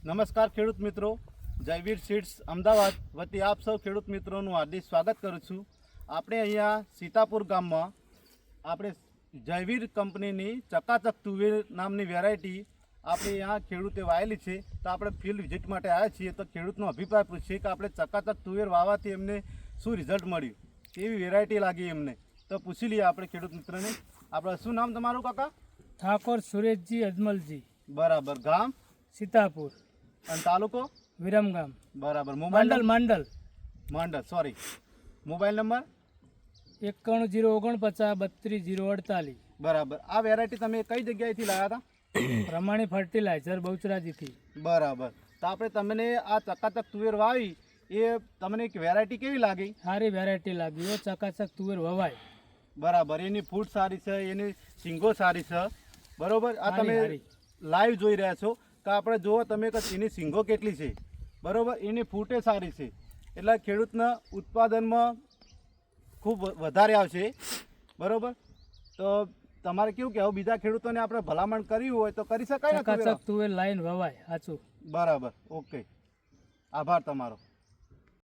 નમસ્કાર ખેડૂત મિત્રો, જયવીર સીડ્સ અમદાવાદ વતી આપ સૌ ખેડૂત મિત્રોનું હાર્દિક સ્વાગત કરું છું. આપણે અહીંયા સીતાપુર ગામમાં આપણે જયવીર કંપનીની ચકાચક તુવેર નામની વેરાયટી આપણે અહીંયા ખેડૂતે વાવેલી છે. તો આપણે ફિલ્ડ વિઝિટ માટે આવ્યા છીએ, તો ખેડૂતનો અભિપ્રાય પૂછીએ કે આપણે ચકાચક તુવેર વાવવાથી એમને શું રિઝલ્ટ મળ્યું, કેવી વેરાયટી લાગી એમને. તો પૂછી લઈએ આપણે ખેડૂત મિત્રને. આપણે શું નામ તમારું કાકા? ઠાકોર સુરેશજી અજમલજી. બરાબર. ગામ? સીતાપુર. અને તાલુકો? વિરમગામ. બરાબર. Mobile Mandal. Sorry. Mobile number? 9109493248. બરાબર. આ વેરાયટી તમે કઈ જગ્યાએથી લાવ્યા હતા? પ્રમાણી ફર્ટિલાઇઝર બહુચરાજીથી. બરાબર. તો આપણે તમને આ ચકાચક તુવેર વાવી એ તમને એક વેરાયટી કેવી લાગી? સારી વેરાયટી લાગી. એ ચકાચક તુવેર વવાય. બરાબર. એની ફૂટ સારી છે, એની સિંગો સારી છે. બરોબર. આ તમે સારી. લાઈવ જોઈ રહ્યા છો કે આપણે જુઓ તમે કે એની સિંગો કેટલી છે. બરોબર. એની ફૂટે સારી છે, એટલે ખેડૂતના ઉત્પાદનમાં ખૂબ વધારે આવશે. બરોબર. તો તમારે કેવું કહેવું, બીજા ખેડૂતોને આપણે ભલામણ કરવી હોય તો કરી શકાય ને? ચકાચક તુવેર લાઈન વવાય. સાચું. બરાબર. ઓકે. આભાર તમારો.